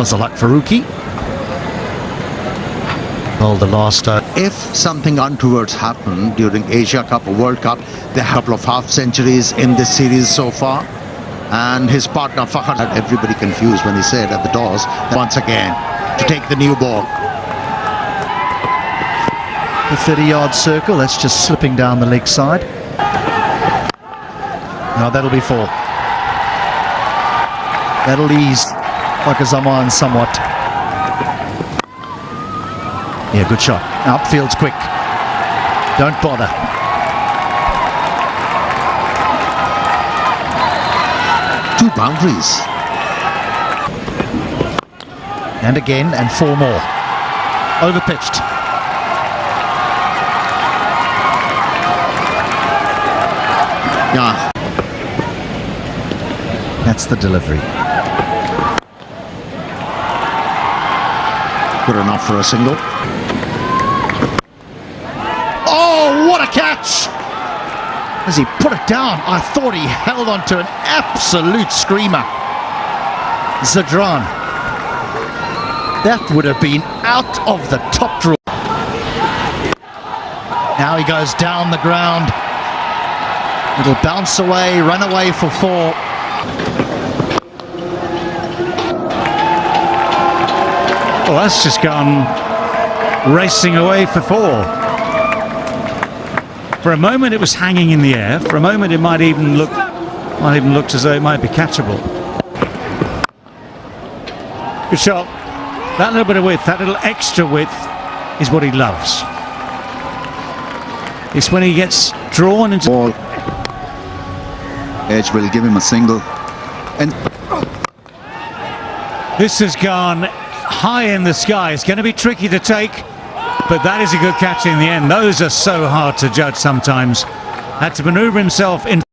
Fazalak Faruqi. Well, the last... If something untowards happened during Asia Cup or World Cup, there are a couple of half centuries in this series so far. And his partner Fakhar had everybody confused when he said at the doors, once again, to take the new ball. The 30-yard circle, that's just slipping down the leg side. No, that'll be 4. That'll ease Fakar somewhat. Yeah, good shot. Upfield's quick. Don't bother. Two boundaries. And again, and 4 more. Overpitched. Yeah. That's the delivery. Good enough for a single. Oh, what a catch! As he put it down, I thought he held on to an absolute screamer. Zadran. That would have been out of the top drawer. Now he goes down the ground. It'll bounce away, run away for 4. Well, that's just gone racing away for 4. For a moment it was hanging in the air. For a moment it might even looked as though it might be catchable. Good shot. That little bit of width, that little extra width is what he loves. It's when he gets drawn into ball. Edge will give him a single. And this has gone high in the sky. It's going to be tricky to take, but that is a good catch in the end. Those are so hard to judge sometimes. Had to maneuver himself in.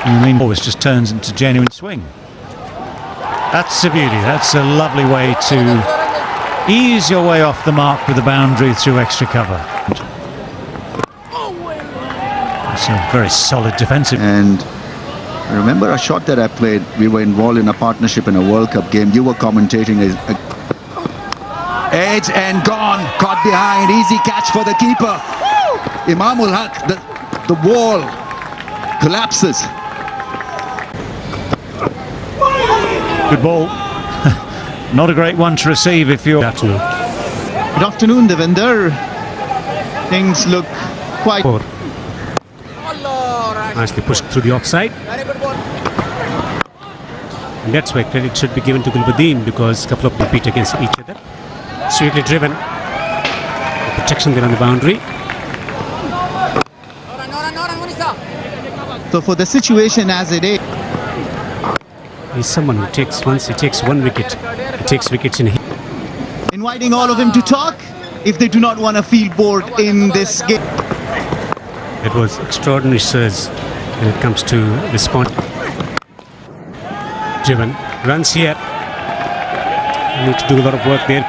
I mean, always just turns into genuine swing. That's a beauty. That's a lovely way to ease your way off the mark with the boundary through extra cover. It's a very solid defensive. And I remember a shot that I played. We were involved in a partnership in a World Cup game. You were commentating. Edge and gone. Caught behind. Easy catch for the keeper. Imamul Haq. The wall collapses. Good ball. Not a great one to receive if you're... Good afternoon, Devinder. Things look quite... Nicely pushed through the offside. And that's where credit should be given to Gulbuddin, because a couple of them beat against each other. Sweetly driven. The protection there on the boundary. So for the situation as it is... He's someone who takes, once he takes 1 wicket, he takes wickets in... Inviting all of them to talk if they do not want to feel bored in this game. It was extraordinary surge when it comes to response. Driven. Runs here. Need to do a lot of work there.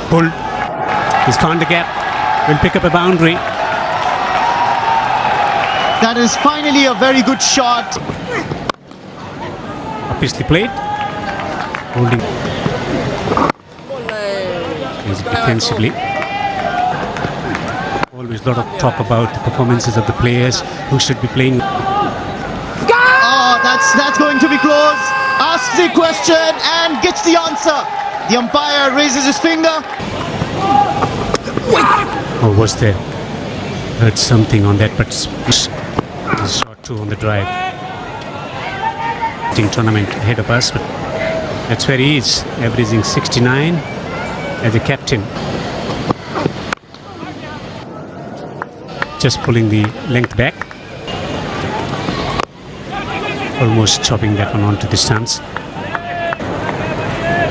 Pulled. He's found the gap. Will pick up a boundary. That is finally a very good shot. Obviously played. Holding. Defensively. Always a lot of talk about the performances of the players who should be playing. Oh, that's going to be close. Asks the question and gets the answer. The umpire raises his finger. Or was there? Heard something on that, but shot 2 on the drive. Tournament ahead of us, but that's where he is, averaging 69 as a captain. Just pulling the length back. Almost chopping that one onto the stance.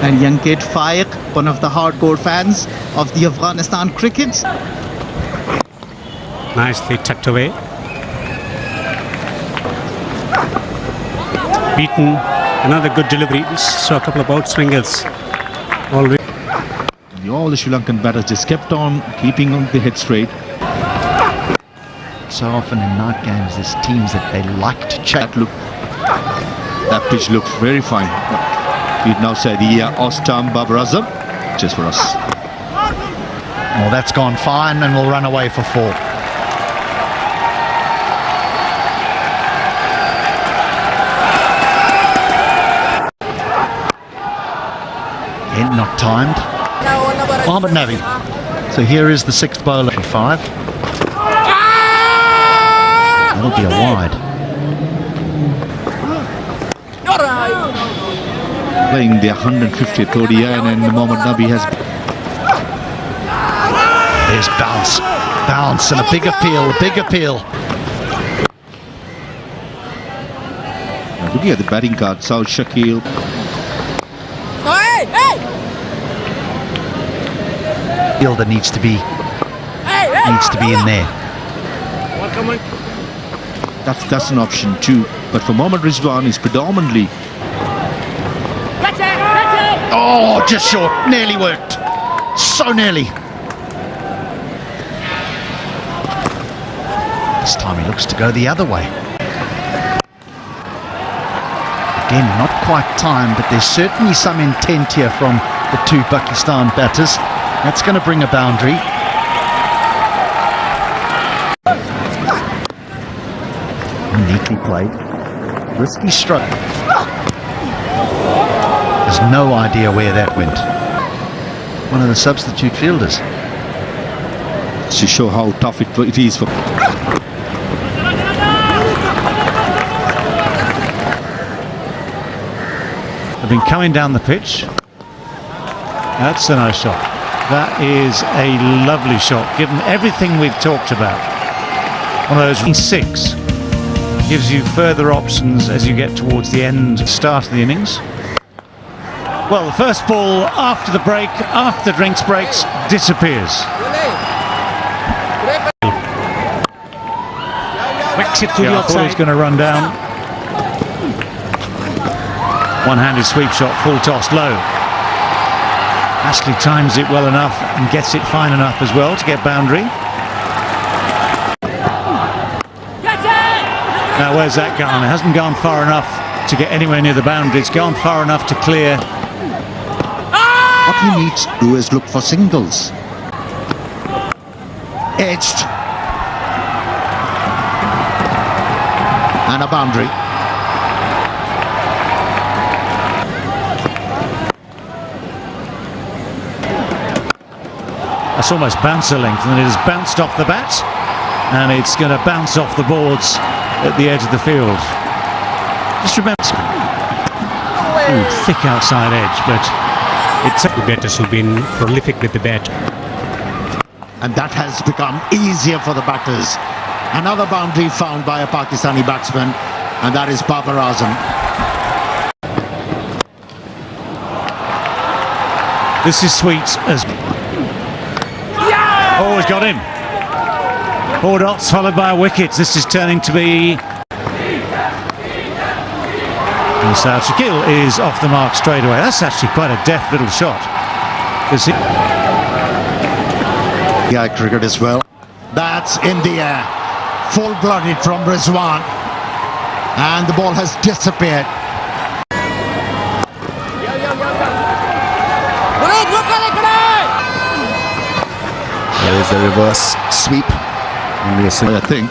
And young kid Faiq, one of the hardcore fans of the Afghanistan cricket. Nicely tucked away. Beaten. Another good delivery. Saw a couple of outswingers. All the Sri Lankan batters just kept on keeping on the head straight. So often in night games, there's teams that they like to check. Look That pitch looked very fine. We'd now say the Ostam Babar Azam, just for us. Well, that's gone fine and will run away for 4. End not timed. Mohammad Nabi. So here is the 6th bowler for 5. That'll be a wide. Playing the 150th ODI and Mohammad Nabi has... There's bounce. Bounce and a big appeal, big appeal. Now, looking at the batting card, Saud Shakil. Fielder needs to be in there. That's an option too. But for Mohammad Rizwan, is predominantly... Oh, just short. Nearly worked. So nearly. This time he looks to go the other way. Again, not quite timed, but there's certainly some intent here from the 2 Pakistan batters. That's going to bring a boundary. Neatly played. Risky stroke. There's no idea where that went. One of the substitute fielders. To show how tough it is for... They've been coming down the pitch. That's a nice shot. That is a lovely shot, given everything we've talked about. One of those 6 gives you further options as you get towards the end, start of the innings. Well, the first ball after the break, after the drinks breaks, disappears. Whacks it to the I thought he was outside. going to run down. One-handed sweep shot, full toss low. Astley times it well enough and gets it fine enough as well to get boundary. Now where's that gone? It hasn't gone far enough to get anywhere near the boundary. It's gone far enough to clear. What he needs to do is look for singles. Edged. And a boundary. That's almost bouncer length, and it has bounced off the bat, and it's going to bounce off the boards at the edge of the field. Just remember, thick outside edge, but it's The batters who've been prolific with the bat. And that has become easier for the batters. Another boundary found by a Pakistani batsman, and that is Babar Azam. This is sweet as... Oh, he's got him. 4 dots followed by a wicket. This is turning to be... And Saud Shakil is off the mark straight away. That's actually quite a deft little shot. Yeah, cricket as well. That's in the air. Full-blooded from Rizwan. And the ball has disappeared. There is a reverse sweep. I think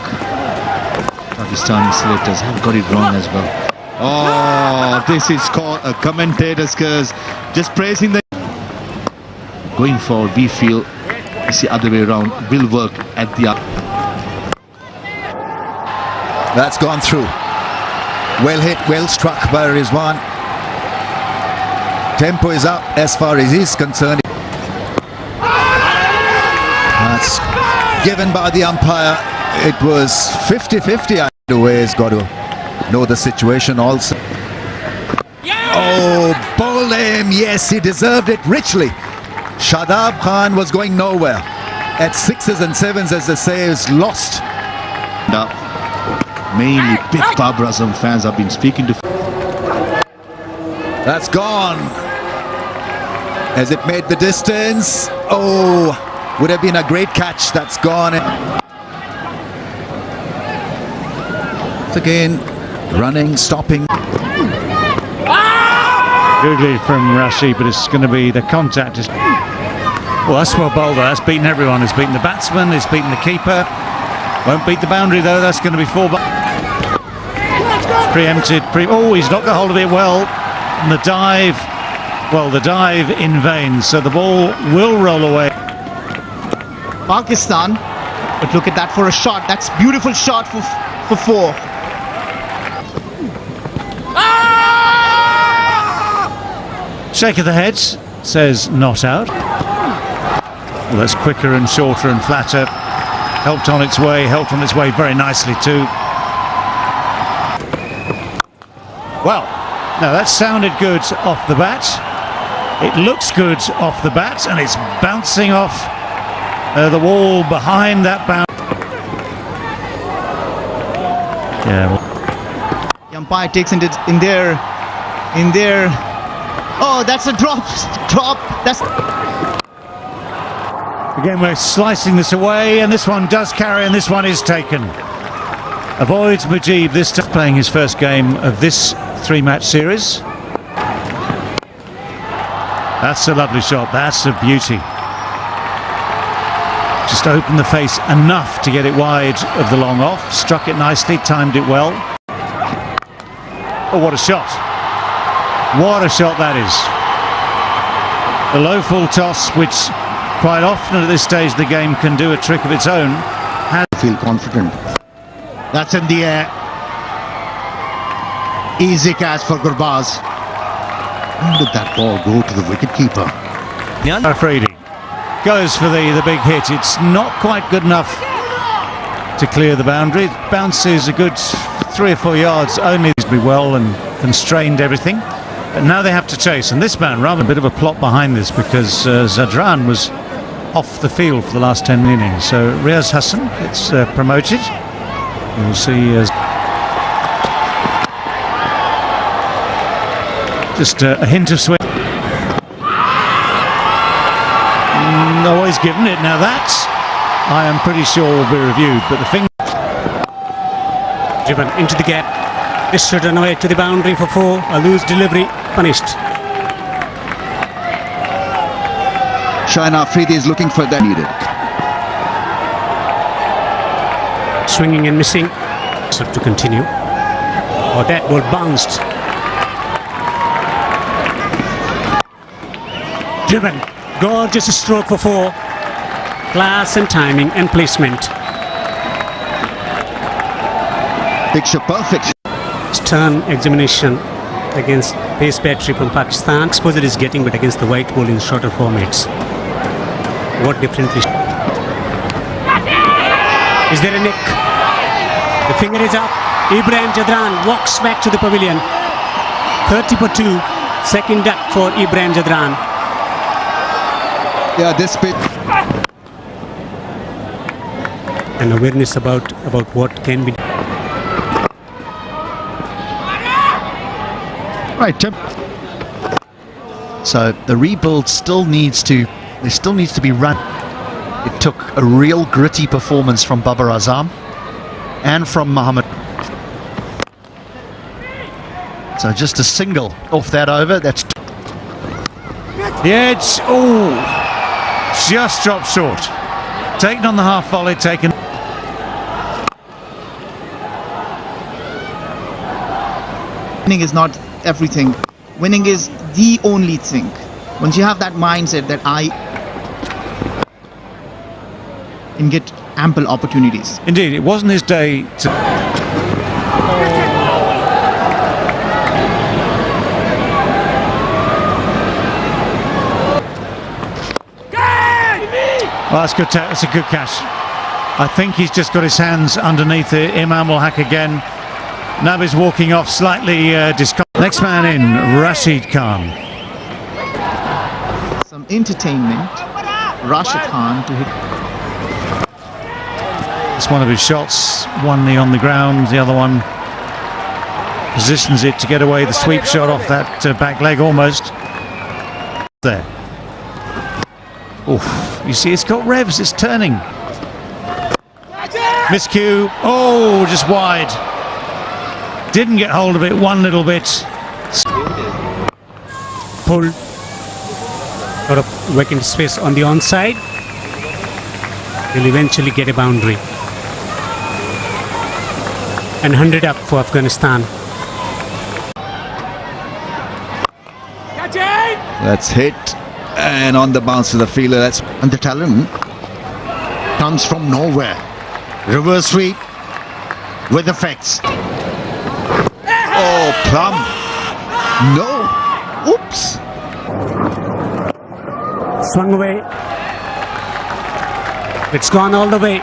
Pakistani selectors have got it wrong as well. Oh, this is called a commentator's curse. Just praising the... Going forward, we feel it's the other way around. Will work at the... That's gone through. Well hit, well struck by Rizwan. Tempo is up as far as he's concerned. That's given by the umpire. It was 50-50. The way he's got to know the situation also. Oh, bowled him. Yes, he deserved it richly. Shadab Khan was going nowhere. At 6s and 7s, as they say, is lost. Now, mainly big Babar Azam fans have been speaking to... That's gone. Has it made the distance? Oh, would have been a great catch. That's gone. Again, running, stopping. Good lead from Rashid, but it's going to be the contact. Well, that's well bowled. That's beaten everyone. It's beaten the batsman. It's beaten the keeper. Won't beat the boundary though. That's going to be 4. Preempted. Oh, he's not got hold of it well. And the dive. Well, the dive in vain. So the ball will roll away. Pakistan, but look at that for a shot. That's beautiful shot for 4. Shake of the heads says not out. Well, that's quicker and shorter and flatter. Helped on its way very nicely too. Well, now that sounded good off the bat. It looks good off the bat, and it's bouncing off the wall behind that bound. Yeah. The umpire takes it in there. Oh, that's a drop. That's. Again, we're slicing this away, and this one does carry, and this one is taken. Avoids Mujib this time, playing his first game of this 3-match series. That's a lovely shot. That's a beauty. Just opened the face enough to get it wide of the long off. Struck it nicely, timed it well. Oh, what a shot. What a shot that is. The low full toss, which quite often at this stage the game can do a trick of its own. Feel confident. That's in the air. Easy catch for Gurbaz. How did that ball go to the wicketkeeper? Afridi goes for the big hit. It's not quite good enough to clear the boundary. It bounces a good 3 or 4 yards only to be well and constrained everything. But now they have to chase, and this man, rather a bit of a plot behind this, because Zadran was off the field for the last 10 innings. So Riaz Hassan gets promoted. You'll see just a hint of swing. No, he's given it. Now that, I am pretty sure, will be reviewed, but the thing... Driven into the gap. This should run away to the boundary for 4. A loose delivery, punished. Shaheen Afridi is looking for that needed. Swinging and missing. So to continue. Oh, that ball bounced. Driven. Gorgeous stroke for 4. Class and timing and placement. Picture perfect. Stern examination against pace battery from Pakistan. Exposure is getting, but against the white ball in shorter formats. What differently? Is there a nick? The finger is up. Ibrahim Jadran walks back to the pavilion. 30 for 2. Second duck for Ibrahim Jadran. Yeah, this pitch. An awareness about what can be. Right, Tim. So the rebuild still needs to be run. It took a real gritty performance from Babar Azam and from Mohammad. So just a single off that over. That's The edge, oh, just dropped short. Taken on the half volley, taken. Winning is not everything. Winning is the only thing. Once you have that mindset that I can get ample opportunities. Indeed, it wasn't his day to... Well, that's good. That's a good catch. I think he's just got his hands underneath it. Imam will hack again. Nabi's walking off slightly discomfort. Next man in, Rashid Khan. Some entertainment. Rashid Khan to hit. It's one of his shots. One knee on the ground, the other one positions it to get away the sweep shot off that back leg almost. There. Oof. You see, it's got revs, it's turning. Miscue. Oh, just wide. Didn't get hold of it one little bit. Pulled out of vacant space on the onside. Will eventually get a boundary. And 100 up for Afghanistan. That's hit and on the bounce to the fielder. That's And the talent comes from nowhere. Reverse sweep with effects. oh, Plum. No. Oops. Swung away. It's gone all the way.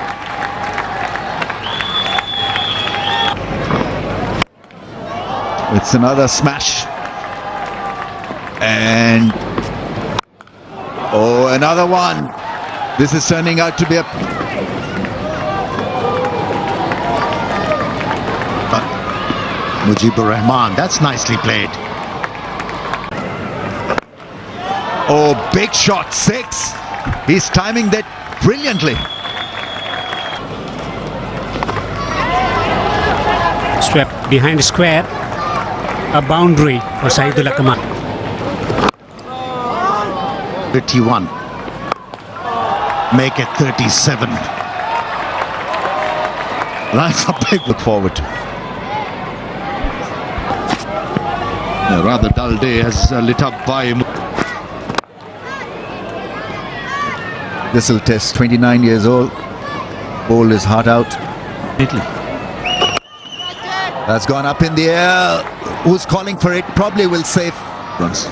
It's another smash. And oh, another one. This is turning out to be a Mujibur Rahman, that's nicely played. oh, big shot, 6. He's timing that brilliantly. Swept behind the square. A boundary for Saidullah Kamal. 31. Make it 37. That's a big Look forward to. A rather dull day has lit up by This will test 29 years old. Bowled his heart out. Italy. That's gone up in the air. Who's calling for it? Probably will save runs.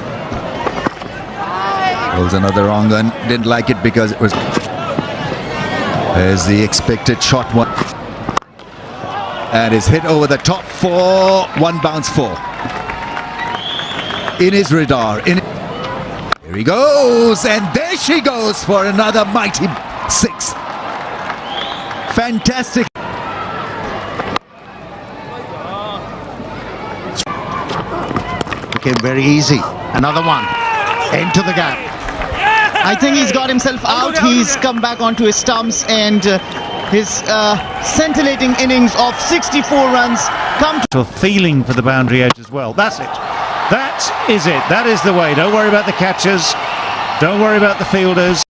Was another wrong one. Didn't like it because it was. There's the expected shot one. And is hit over the top for 1 bounce 4. In his radar. Here he goes. And there she goes for another mighty 6. Fantastic. became very easy. Another one. Into the gap. I think he's got himself out. He's come back onto his stumps, and his scintillating innings of 64 runs come to A feeling for the boundary edge as well. That's it. That is it. That is the way. Don't worry about the catchers. Don't worry about the fielders.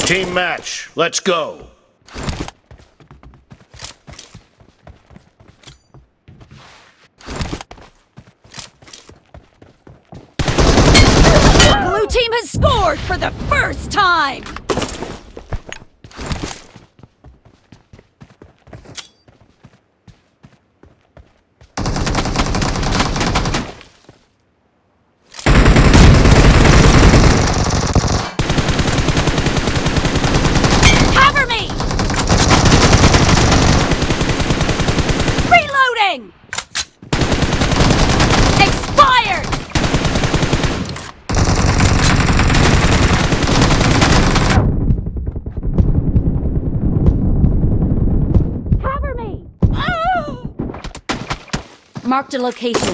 Team match. Let's go. Blue team has scored for the first time! Cover me! Reloading! Expired! Marked a location.